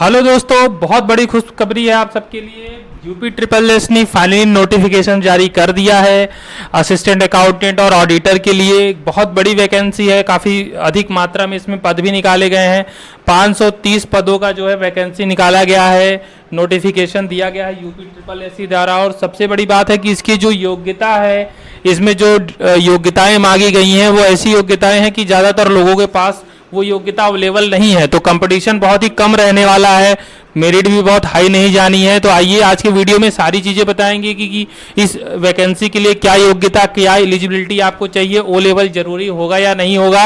Hello दोस्तों, बहुत बड़ी खुशखबरी है आप सबके लिए। यूपी ट्रिपल एस ने फाइनली नोटिफिकेशन जारी कर दिया है असिस्टेंट अकाउंटेंट और ऑडिटर के लिए। बहुत बड़ी वैकेंसी है, काफ़ी अधिक मात्रा में इसमें पद भी निकाले गए हैं। 530 पदों का जो है वैकेंसी निकाला गया है, नोटिफिकेशन दिया गया है यूपी ट्रिपल एस द्वारा। और सबसे बड़ी बात है कि इसकी जो योग्यता है, इसमें जो योग्यताएं मांगी गई हैं वो ऐसी योग्यताएं हैं कि ज़्यादातर लोगों के पास वो योग्यता अवेलेबल नहीं है, तो कंपटीशन बहुत ही कम रहने वाला है, मेरिट भी बहुत हाई नहीं जानी है। तो आइए आज के वीडियो में सारी चीज़ें बताएंगे कि इस वैकेंसी के लिए क्या योग्यता, क्या एलिजिबिलिटी आपको चाहिए, ओ लेवल जरूरी होगा या नहीं होगा,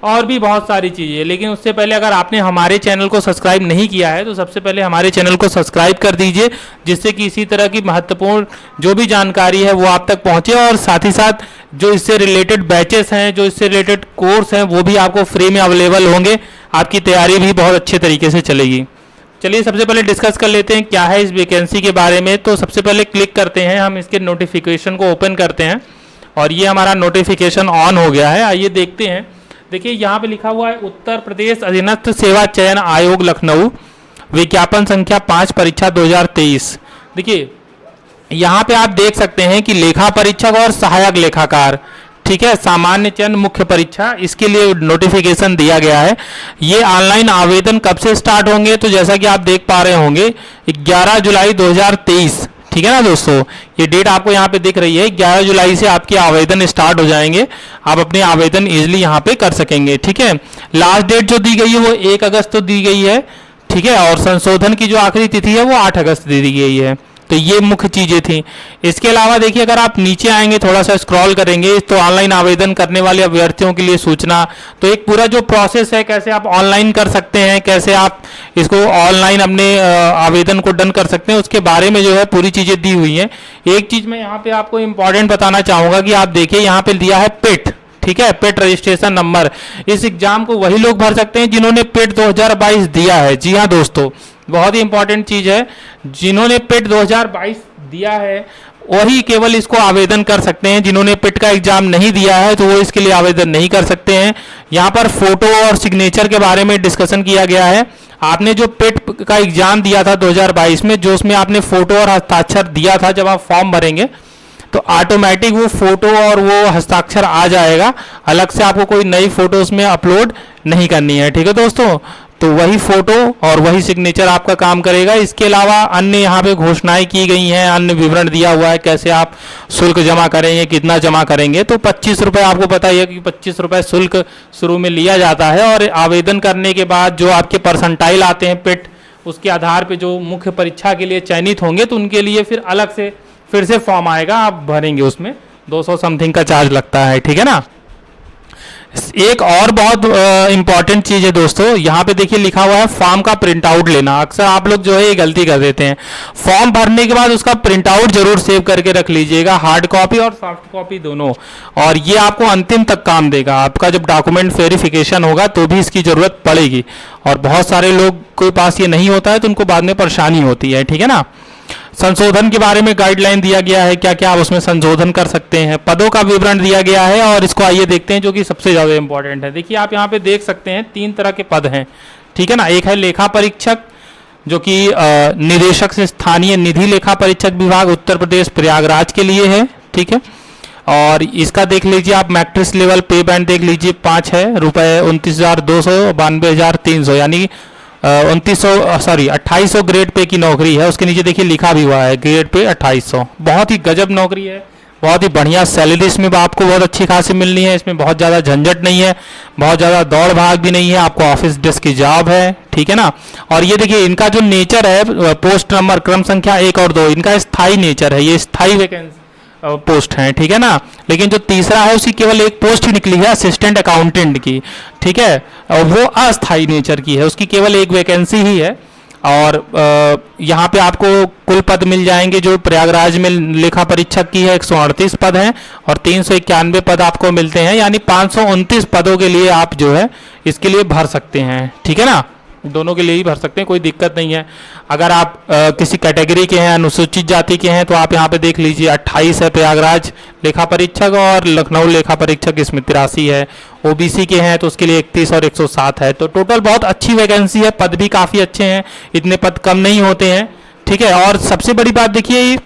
और भी बहुत सारी चीज़ें। लेकिन उससे पहले अगर आपने हमारे चैनल को सब्सक्राइब नहीं किया है तो सबसे पहले हमारे चैनल को सब्सक्राइब कर दीजिए, जिससे कि इसी तरह की महत्वपूर्ण जो भी जानकारी है वो आप तक पहुंचे। और साथ ही साथ जो इससे रिलेटेड बैचेस हैं, जो इससे रिलेटेड कोर्स हैं, वो भी आपको फ्री में अवेलेबल होंगे। आपकी तैयारी भी बहुत अच्छे तरीके से चलेगी। चलिए सबसे पहले डिस्कस कर लेते हैं क्या है इस वैकेंसी के बारे में। तो सबसे पहले क्लिक करते हैं, हम इसके नोटिफिकेशन को ओपन करते हैं और ये हमारा नोटिफिकेशन ऑन हो गया है। आइए देखते हैं। देखिए यहाँ पे लिखा हुआ है उत्तर प्रदेश अधीनस्थ सेवा चयन आयोग लखनऊ, विज्ञापन संख्या 5, परीक्षा 2023। देखिए यहाँ पे आप देख सकते हैं कि लेखा परीक्षक और सहायक लेखाकार, ठीक है, सामान्य चयन मुख्य परीक्षा, इसके लिए नोटिफिकेशन दिया गया है। ये ऑनलाइन आवेदन कब से स्टार्ट होंगे, तो जैसा कि आप देख पा रहे होंगे 11 जुलाई 2023, ठीक है ना दोस्तों। ये डेट आपको यहाँ पे दिख रही है, 11 जुलाई से आपके आवेदन स्टार्ट हो जाएंगे। आप अपने आवेदन इजीली यहाँ पे कर सकेंगे, ठीक है। लास्ट डेट जो दी गई है वो 1 अगस्त तो दी गई है, ठीक है, और संशोधन की जो आखिरी तिथि है वो 8 अगस्त दी गई है। तो ये मुख्य चीजें थी। इसके अलावा देखिए अगर आप नीचे आएंगे, थोड़ा सा स्क्रॉल करेंगे, तो ऑनलाइन आवेदन करने वाले अभ्यर्थियों के लिए सूचना, तो एक पूरा जो प्रोसेस है, कैसे आप ऑनलाइन कर सकते हैं, कैसे आप इसको ऑनलाइन अपने आवेदन को डन कर सकते हैं, उसके बारे में जो है पूरी चीजें दी हुई हैं। एक चीज मैं यहाँ पे आपको इंपॉर्टेंट बताना चाहूंगा कि आप देखिए यहाँ पे दिया है पेट, ठीक है, पेट रजिस्ट्रेशन नंबर। इस एग्जाम को वही लोग भर सकते हैं जिन्होंने पेट 2022 दिया है। जी हाँ दोस्तों, बहुत ही इंपॉर्टेंट चीज है, जिन्होंने पेट 2022 दिया है वही केवल इसको आवेदन कर सकते हैं। जिन्होंने पेट का एग्जाम नहीं दिया है तो वो इसके लिए आवेदन नहीं कर सकते हैं। यहाँ पर फोटो और सिग्नेचर के बारे में डिस्कशन किया गया है। आपने जो पेट का एग्जाम दिया था 2022 में, जो उसमें आपने फोटो और हस्ताक्षर दिया था, जब आप फॉर्म भरेंगे तो ऑटोमेटिक वो फोटो और वो हस्ताक्षर आ जाएगा, अलग से आपको कोई नई फोटो उसमें अपलोड नहीं करनी है, ठीक है दोस्तों। तो वही फोटो और वही सिग्नेचर आपका काम करेगा। इसके अलावा अन्य यहाँ पे घोषणाएं की गई हैं, अन्य विवरण दिया हुआ है, कैसे आप शुल्क जमा करेंगे, कितना जमा करेंगे। तो 25 रुपये, आपको पता ही है कि 25 रुपये शुल्क शुरू में लिया जाता है। और आवेदन करने के बाद जो आपके परसेंटाइल आते हैं पेट, उसके आधार पर जो मुख्य परीक्षा के लिए चयनित होंगे तो उनके लिए फिर अलग से फिर से फॉर्म आएगा, आप भरेंगे, उसमें 200 समथिंग का चार्ज लगता है, ठीक है ना। एक और बहुत इंपॉर्टेंट चीज है दोस्तों, यहाँ पे देखिए लिखा हुआ है फॉर्म का प्रिंट आउट लेना। अक्सर आप लोग जो है ये गलती कर देते हैं, फॉर्म भरने के बाद उसका प्रिंट आउट जरूर सेव करके रख लीजिएगा, हार्ड कॉपी और सॉफ्ट कॉपी दोनों। और ये आपको अंतिम तक काम देगा, आपका जब डॉक्यूमेंट वेरिफिकेशन होगा तो भी इसकी जरूरत पड़ेगी। और बहुत सारे लोग के पास ये नहीं होता है तो उनको बाद में परेशानी होती है, ठीक है ना। संशोधन के बारे में गाइडलाइन दिया गया है, क्या क्या आप उसमें संशोधन कर सकते हैं। पदों का विवरण दिया गया है और इसको आइए देखते हैं, जो कि सबसे ज़्यादा इंपॉर्टेंट है। देखिए आप यहाँ पे देख सकते हैं 3 तरह के पद हैं, ठीक है ना। एक है लेखा परीक्षक, जो कि निदेशक से स्थानीय निधि लेखा परीक्षक विभाग उत्तर प्रदेश प्रयागराज के लिए है, ठीक है। और इसका देख लीजिए आप, मैट्रिक्स लेवल पे बैंड देख लीजिए, 5 है रुपये, 29,200, 92,300, यानी 2800 ग्रेड पे की नौकरी है। उसके नीचे देखिए लिखा भी हुआ है ग्रेड पे 2800। बहुत ही गजब नौकरी है, बहुत ही बढ़िया सैलरी इसमें आपको बहुत अच्छी खासी मिलनी है। इसमें बहुत ज़्यादा झंझट नहीं है, बहुत ज़्यादा दौड़ भाग भी नहीं है, आपको ऑफिस डेस्क की जॉब है, ठीक है ना। और ये देखिए इनका जो नेचर है, पोस्ट नंबर क्रम संख्या 1 और 2, इनका स्थायी नेचर है, ये स्थायी वैकेंसी पोस्ट हैं, ठीक है ना। लेकिन जो तीसरा है उसकी केवल एक पोस्ट ही निकली है असिस्टेंट अकाउंटेंट की, ठीक है, और वो अस्थायी नेचर की है, उसकी केवल एक वैकेंसी ही है। और यहाँ पे आपको कुल पद मिल जाएंगे, जो प्रयागराज में लेखा परीक्षक की है 138 पद हैं और 391 पद आपको मिलते हैं, यानी 529 पदों के लिए आप जो है इसके लिए भर सकते हैं, ठीक है ना। दोनों के लिए ही भर सकते हैं, कोई दिक्कत नहीं है। अगर आप किसी कैटेगरी के हैं, अनुसूचित जाति के हैं, तो आप यहाँ पे देख लीजिए 28 है प्रयागराज लेखा परीक्षक और लखनऊ लेखा परीक्षक, इसमें 83 है। ओबीसी के हैं तो उसके लिए 31 और 107 है। तो टोटल बहुत अच्छी वैकेंसी है, पद भी काफ़ी अच्छे हैं, इतने पद कम नहीं होते हैं, ठीक है। और सबसे बड़ी बात देखिए,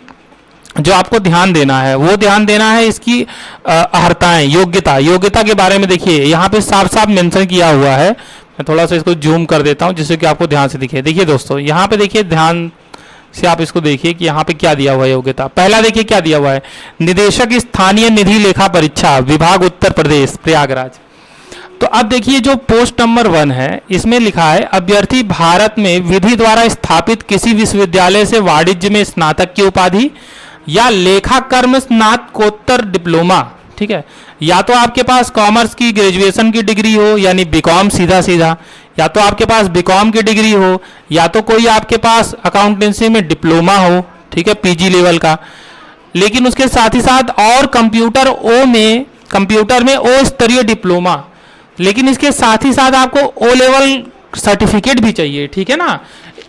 जो आपको ध्यान देना है वो ध्यान देना है इसकी अर्हताएं, योग्यता के बारे में देखिए यहाँ पे साफ साफ मेंशन किया हुआ है। मैं थोड़ा सा इसको जूम कर देता हूँ जिससे कि आपको ध्यान से दिखे। देखिए दोस्तों, यहाँ पे देखिए ध्यान से आप इसको देखिए कि यहाँ पे क्या दिया हुआ है योग्यता। पहला देखिए क्या दिया हुआ है, निदेशक स्थानीय निधि लेखा परीक्षा विभाग उत्तर प्रदेश प्रयागराज। तो अब देखिए जो पोस्ट नंबर 1 है इसमें लिखा है अभ्यर्थी भारत में विधि द्वारा स्थापित किसी विश्वविद्यालय से वाणिज्य में स्नातक की उपाधि या लेखा कर्म स्नातकोत्तर डिप्लोमा, ठीक है। या तो आपके पास कॉमर्स की ग्रेजुएशन की डिग्री हो यानी बीकॉम सीधा, या तो आपके पास बीकॉम की डिग्री हो, या तो कोई आपके पास अकाउंटेंसी में डिप्लोमा हो, ठीक है, पीजी लेवल का। लेकिन उसके साथ ही साथ और कंप्यूटर में ओ स्तरीय डिप्लोमा, लेकिन इसके साथ ही साथ आपको ओ लेवल सर्टिफिकेट भी चाहिए, ठीक है ना।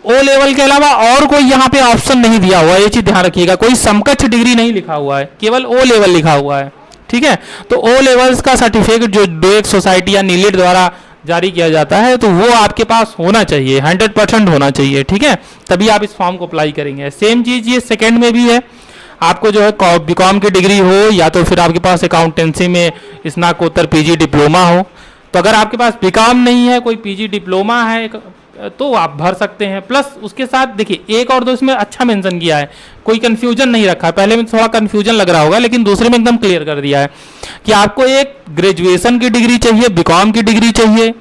ओ लेवल के अलावा और कोई यहाँ पे ऑप्शन नहीं दिया हुआ है, ये चीज ध्यान रखिएगा। कोई समकक्ष डिग्री नहीं लिखा हुआ है, केवल ओ लेवल लिखा हुआ है, ठीक है। तो ओ लेवल्स का सर्टिफिकेट जो डोएक सोसाइटी या नीलेट द्वारा जारी किया जाता है तो वो आपके पास होना चाहिए, 100% होना चाहिए, ठीक है, तभी आप इस फॉर्म को अप्लाई करेंगे। सेम चीज ये सेकेंड में भी है, आपको जो है बीकॉम की डिग्री हो या तो फिर आपके पास अकाउंटेंसी में स्नातकोत्तर पीजी डिप्लोमा हो। तो अगर आपके पास बीकॉम नहीं है, कोई पीजी डिप्लोमा है, तो आप भर सकते हैं। प्लस उसके साथ देखिए 1 और 2 इसमें अच्छा मेंशन किया है, कोई कंफ्यूजन नहीं रखा है। पहले में थोड़ा कंफ्यूजन लग रहा होगा, लेकिन दूसरे में एकदम क्लियर कर दिया है कि आपको एक ग्रेजुएशन की डिग्री चाहिए, बीकॉम की डिग्री चाहिए,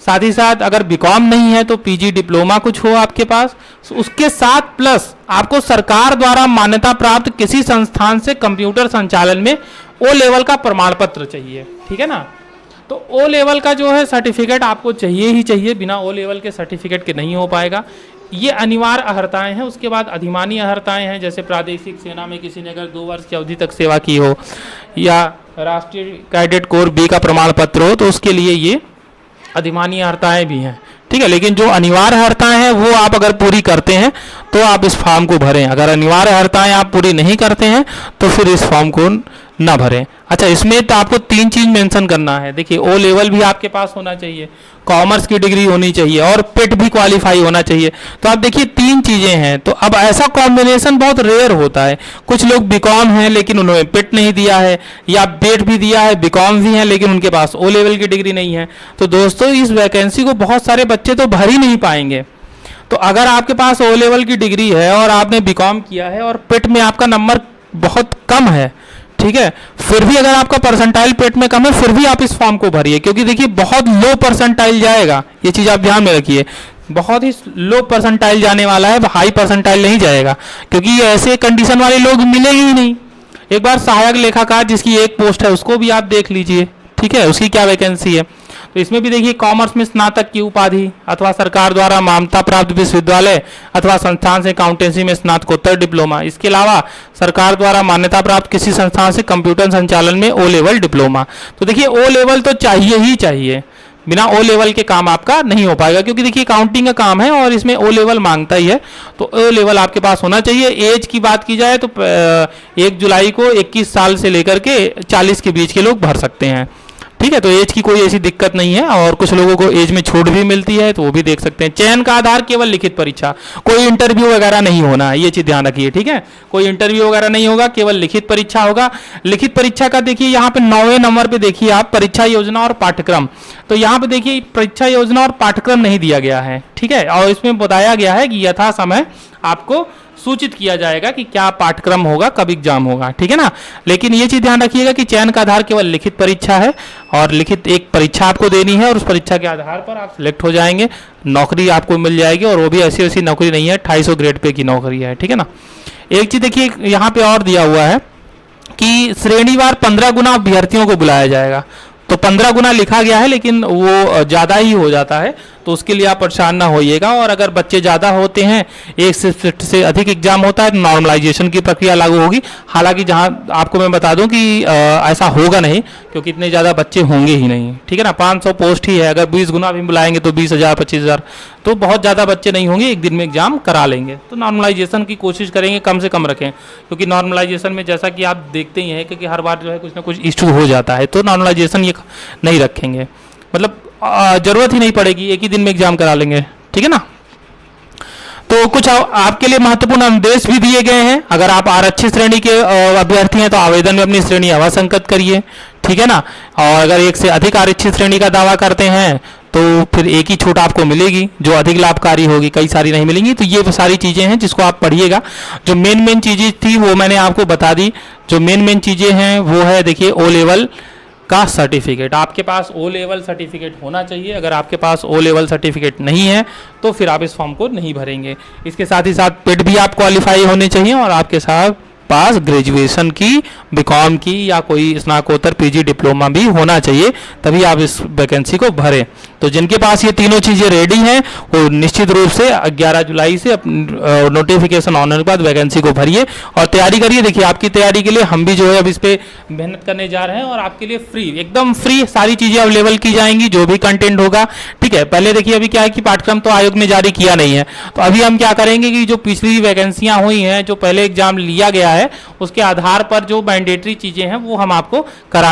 साथ ही साथ अगर बीकॉम नहीं है तो पीजी डिप्लोमा कुछ हो आपके पास, उसके साथ प्लस आपको सरकार द्वारा मान्यता प्राप्त किसी संस्थान से कंप्यूटर संचालन में ओ लेवल का प्रमाण पत्र चाहिए, ठीक है ना। तो ओ लेवल का जो है सर्टिफिकेट आपको चाहिए ही चाहिए, बिना ओ लेवल के सर्टिफिकेट के नहीं हो पाएगा। ये अनिवार्य अर्हताएं हैं। उसके बाद अधिमानी अर्हताएं हैं, जैसे प्रादेशिक सेना में किसी ने अगर 2 वर्ष की अवधि तक सेवा की हो या राष्ट्रीय कैडेट कोर बी का प्रमाण पत्र हो तो उसके लिए ये अधिमानी अर्हताएं भी हैं, ठीक है। लेकिन जो अनिवार्य अर्हताएं हैं वो आप अगर पूरी करते हैं तो आप इस फॉर्म को भरें। अगर अनिवार्य अर्हताएं आप पूरी नहीं करते हैं तो फिर इस फॉर्म को ना भरें। अच्छा, इसमें तो आपको 3 चीज मेंशन करना है। देखिए ओ लेवल भी आपके पास होना चाहिए, कॉमर्स की डिग्री होनी चाहिए और पेट भी क्वालिफाई होना चाहिए। तो आप देखिए 3 चीजें हैं। तो अब ऐसा कॉम्बिनेशन बहुत रेयर होता है। कुछ लोग बीकॉम हैं लेकिन उन्होंने पेट नहीं दिया है, या पेट भी दिया है, बीकॉम भी है लेकिन उनके पास ओ लेवल की डिग्री नहीं है। तो दोस्तों इस वैकेंसी को बहुत सारे बच्चे तो भर ही नहीं पाएंगे। तो अगर आपके पास ओ लेवल की डिग्री है और आपने बीकॉम किया है और पेट में आपका नंबर बहुत कम है, ठीक है, फिर भी अगर आपका परसेंटाइल पेट में कम है फिर भी आप इस फॉर्म को भरिए, क्योंकि देखिए बहुत लो परसेंटाइल जाएगा। ये चीज आप ध्यान में रखिए, बहुत ही लो परसेंटाइल जाने वाला है, हाई परसेंटाइल नहीं जाएगा, क्योंकि ऐसे कंडीशन वाले लोग मिलेंगे ही नहीं। एक बार सहायक लेखाकार जिसकी एक पोस्ट है उसको भी आप देख लीजिए, ठीक है, उसकी क्या वैकेंसी है। तो इसमें भी देखिए कॉमर्स में स्नातक की उपाधि अथवा सरकार द्वारा मान्यता प्राप्त विश्वविद्यालय अथवा संस्थान से अकाउंटेंसी में स्नातकोत्तर डिप्लोमा, इसके अलावा सरकार द्वारा मान्यता प्राप्त किसी संस्थान से कंप्यूटर संचालन में ओ लेवल डिप्लोमा। तो देखिए ओ लेवल तो चाहिए ही चाहिए, बिना ओ लेवल के काम आपका नहीं हो पाएगा, क्योंकि देखिए अकाउंटिंग का काम है और इसमें ओ लेवल मांगता ही है। तो ओ लेवल आपके पास होना चाहिए। एज की बात की जाए तो 1 जुलाई को 21 साल से लेकर के 40 के बीच के लोग भर सकते हैं, ठीक है। तो एज की कोई ऐसी दिक्कत नहीं है, और कुछ लोगों को एज में छूट भी मिलती है तो वो भी देख सकते हैं। चयन का आधार केवल लिखित परीक्षा, कोई इंटरव्यू वगैरह नहीं होना है, ये चीज ध्यान रखिए, ठीक है। कोई इंटरव्यू वगैरह नहीं होगा, केवल लिखित परीक्षा होगा। लिखित परीक्षा का देखिए यहाँ पे 9वें नंबर पे देखिए आप परीक्षा योजना और पाठ्यक्रम। तो यहाँ पे देखिए परीक्षा योजना और पाठ्यक्रम नहीं दिया गया है, ठीक है, और इसमें बताया गया है कि यथा समय आपको सूचित किया जाएगा कि क्या पाठ्यक्रम होगा, कब एग्जाम होगा, ठीक है ना। लेकिन ये चीज ध्यान रखिएगा कि चयन का आधार केवल लिखित परीक्षा है, और लिखित एक परीक्षा आपको देनी है और उस परीक्षा के आधार पर आप सिलेक्ट हो जाएंगे, नौकरी आपको मिल जाएगी। और वो भी ऐसी ऐसी नौकरी नहीं है, 250 ग्रेड पे की नौकरी है, ठीक है ना। एक चीज देखिए यहाँ पे और दिया हुआ है कि श्रेणीवार 15 गुना अभ्यर्थियों को बुलाया जाएगा। तो 15 गुना लिखा गया है लेकिन वो ज़्यादा ही हो जाता है, तो उसके लिए आप परेशान ना होइएगा। और अगर बच्चे ज़्यादा होते हैं, एक शिफ्ट से अधिक एग्जाम होता है, तो नॉर्मलाइजेशन की प्रक्रिया लागू होगी। हालांकि जहां आपको मैं बता दूं कि ऐसा होगा नहीं, क्योंकि इतने ज़्यादा बच्चे होंगे ही नहीं, ठीक है ना। 500 पोस्ट ही है, अगर 20 गुना भी बुलाएंगे तो 20,000 25,000, तो बहुत ज़्यादा बच्चे नहीं होंगे, एक दिन में एग्जाम करा लेंगे। तो नॉर्मलाइजेशन की कोशिश करेंगे कम से कम रखें, क्योंकि नॉर्मलाइजेशन में जैसा कि आप देखते ही हैं कि हर बार जो है कुछ ना कुछ इशू हो जाता है, तो नॉर्मलाइजेशन ये नहीं रखेंगे, मतलब ज़रूरत ही नहीं पड़ेगी, एक ही दिन में एग्जाम करा लेंगे, ठीक है ना। तो कुछ आपके लिए महत्वपूर्ण निर्देश भी दिए गए हैं। अगर आप आरक्षित श्रेणी के अभ्यर्थी हैं तो आवेदन में अपनी श्रेणी अवश्य अंकित करिए, ठीक है ना। और अगर एक से अधिक आरक्षित श्रेणी का दावा करते हैं तो फिर एक ही छूट आपको मिलेगी जो अधिक लाभकारी होगी, कई सारी नहीं मिलेंगी। तो ये सारी चीज़ें हैं जिसको आप पढ़िएगा। जो मेन चीज़ें थी वो मैंने आपको बता दी। जो मेन चीज़ें हैं वो है, देखिए, ओ लेवल का सर्टिफिकेट। आपके पास ओ लेवल सर्टिफिकेट होना चाहिए। अगर आपके पास ओ लेवल सर्टिफिकेट नहीं है तो फिर आप इस फॉर्म को नहीं भरेंगे। इसके साथ ही साथ पेड भी आप क्वालिफाई होने चाहिए और आपके साथ पास ग्रेजुएशन की, बीकॉम की या कोई स्नातकोत्तर पीजी डिप्लोमा भी होना चाहिए, तभी आप इस वैकेंसी को भरें। तो जिनके पास ये तीनों चीज़ें रेडी हैं वो निश्चित रूप से 11 जुलाई से नोटिफिकेशन आने के बाद वैकेंसी को भरिए और तैयारी करिए। देखिए, आपकी तैयारी के लिए हम भी जो है अब इस पर मेहनत करने जा रहे हैं और आपके लिए फ्री, एकदम फ्री सारी चीज़ें अवेलेबल की जाएंगी, जो भी कंटेंट होगा, ठीक है। पहले देखिए, अभी क्या है कि पाठ्यक्रम तो आयोग ने जारी किया नहीं है, तो अभी हम क्या करेंगे कि जो पिछली वैकेंसियाँ हुई हैं, जो पहले एग्जाम लिया गया है, उसके आधार पर जो मैंडेटरी चीज़ें हैं वो हम आपको करा